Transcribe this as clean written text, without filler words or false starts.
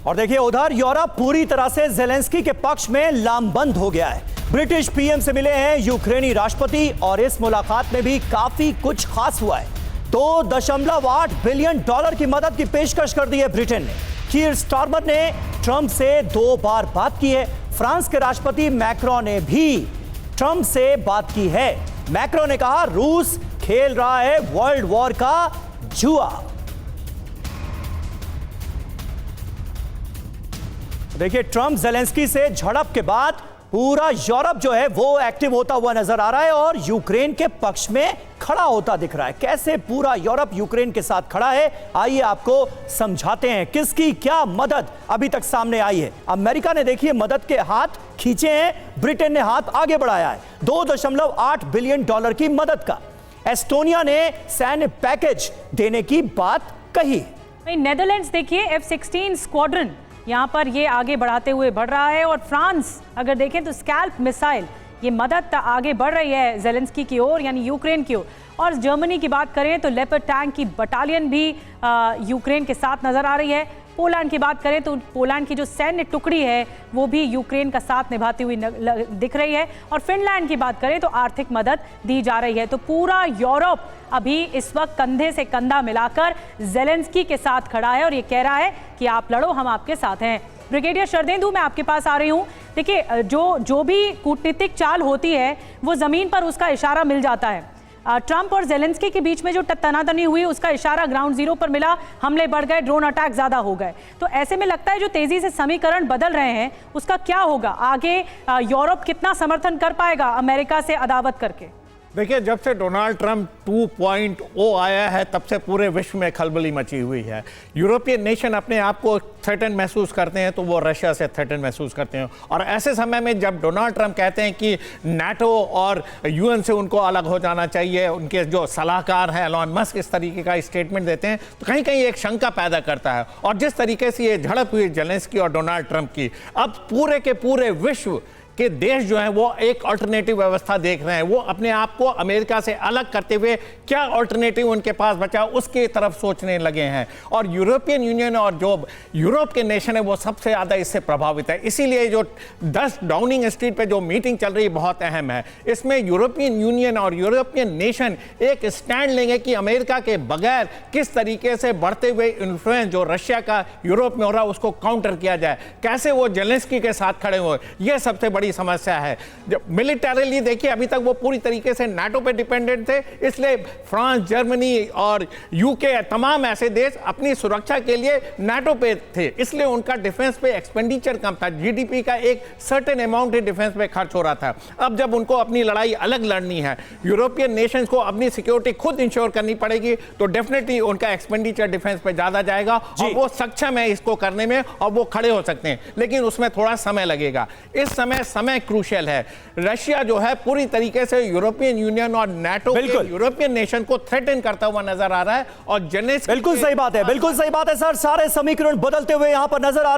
और देखिए उधर यूरोप पूरी तरह से जेलेंस्की के पक्ष में लामबंद हो गया है। ब्रिटिश पीएम से मिले हैं यूक्रेनी राष्ट्रपति और इस मुलाकात में भी काफी कुछ खास हुआ है। 2.8 बिलियन डॉलर की मदद की पेशकश कर दी है ब्रिटेन ने। कीर स्टारमर ने ट्रंप से 2 बार बात की है। फ्रांस के राष्ट्रपति मैक्रोन ने भी ट्रंप से बात की है। मैक्रोन ने कहा रूस खेल रहा है वर्ल्ड वॉर का जुआ। देखिए ट्रंप जेलेंस्की से झड़प के बाद पूरा यूरोप जो है वो एक्टिव होता हुआ नजर आ रहा है और यूक्रेन के पक्ष में खड़ा होता दिख रहा है। कैसे पूरा यूरोप यूक्रेन के साथ खड़ा है, आइए आपको समझाते हैं किसकी क्या मदद अभी तक सामने आई है। अमेरिका ने देखिए मदद के हाथ खींचे हैं, ब्रिटेन ने हाथ आगे बढ़ाया है 2.8 बिलियन डॉलर की मदद का। एस्टोनिया ने सैन्य पैकेज देने की बात कही। नेदरलैंड्स देखिए F-16 स्क्वाड्रन यहाँ पर ये आगे बढ़ाते हुए बढ़ रहा है और फ्रांस अगर देखें तो स्कैल्प मिसाइल ये मदद आगे बढ़ रही है जेलेंस्की की ओर यानी यूक्रेन की ओर। और जर्मनी की बात करें तो लेपर्ड टैंक की बटालियन भी यूक्रेन के साथ नजर आ रही है। पोलैंड की बात करें तो पोलैंड की जो सैन्य टुकड़ी है वो भी यूक्रेन का साथ निभाती हुई दिख रही है। और फिनलैंड की बात करें तो आर्थिक मदद दी जा रही है। तो पूरा यूरोप अभी इस वक्त कंधे से कंधा मिलाकर जेलेंस्की के साथ खड़ा है और ये कह रहा है कि आप लड़ो, हम आपके साथ हैं। ब्रिगेडियर शरदेंदु, मैं आपके पास आ रही हूँ। देखिए जो भी कूटनीतिक चाल होती है वो जमीन पर उसका इशारा मिल जाता है। ट्रंप और जेलेंस्की के बीच में जो तनातनी हुई उसका इशारा ग्राउंड जीरो पर मिला, हमले बढ़ गए, ड्रोन अटैक ज्यादा हो गए। तो ऐसे में लगता है जो तेजी से समीकरण बदल रहे हैं उसका क्या होगा आगे, यूरोप कितना समर्थन कर पाएगा अमेरिका से अदावत करके? देखिए जब से डोनाल्ड ट्रंप 2.0 आया है तब से पूरे विश्व में खलबली मची हुई है। यूरोपियन नेशन अपने आप को थ्रेटन महसूस करते हैं तो वो रशिया से थ्रेटन महसूस करते हैं। और ऐसे समय में जब डोनाल्ड ट्रंप कहते हैं कि नाटो और यूएन से उनको अलग हो जाना चाहिए, उनके जो सलाहकार हैं एलॉन मस्क इस तरीके का स्टेटमेंट देते हैं तो कहीं कहीं एक शंका पैदा करता है। और जिस तरीके से ये झड़प हुई जेलेंस्की और डोनाल्ड ट्रंप की, अब पूरे के पूरे विश्व कि देश जो है वो एक अल्टरनेटिव व्यवस्था देख रहे हैं। वो अपने आप को अमेरिका से अलग करते हुए क्या अल्टरनेटिव उनके पास बचा उसकी तरफ सोचने लगे हैं। और यूरोपियन यूनियन और जो यूरोप के नेशन है वो सबसे ज़्यादा इससे प्रभावित है। इसीलिए जो 10 डाउनिंग स्ट्रीट पे जो मीटिंग चल रही है बहुत अहम है। इसमें यूरोपियन यूनियन और यूरोपियन नेशन एक स्टैंड लेंगे कि अमेरिका के बगैर किस तरीके से बढ़ते हुए इन्फ्लुएंस जो रशिया का यूरोप में हो रहा है उसको काउंटर किया जाए, कैसे वो जेलेंस्की के साथ खड़े हुए। यह सबसे बड़ी समस्या है। जब मिलिटरीली देखिए अभी तक वो पूरी तरीके से नाटो पे डिपेंडेंट थे, इसलिए फ्रांस, जर्मनी और यूके तमाम ऐसे देश अपनी सुरक्षा के लिए नाटो पे थे, इसलिए उनका डिफेंस पे एक्सपेंडिचर कम था। जीडीपी का एक सर्टेन अमाउंट ही डिफेंस पे खर्च हो रहा था। अब जब उनको अपनी लड़ाई अलग लड़नी है, यूरोपियन नेशंस को अपनी सिक्योरिटी खुद इंश्योर करनी पड़ेगी, तो डेफिनेटली उनका एक्सपेंडिचर डिफेंस पे ज्यादा जाएगा और वो सक्षम है इसको करने में और वो खड़े हो सकते हैं। लेकिन उसमें थोड़ा समय लगेगा। इस समय क्रूशियल है। रशिया जो है पूरी तरीके से यूरोपियन यूनियन और नाटो के यूरोपियन नेशन को थ्रेटन करता हुआ नजर आ रहा है। और जेलेंस्की बिल्कुल सही बात है, बिल्कुल सही बात है सर। सारे समीकरण बदलते हुए यहां पर नजर आ रहे हैं।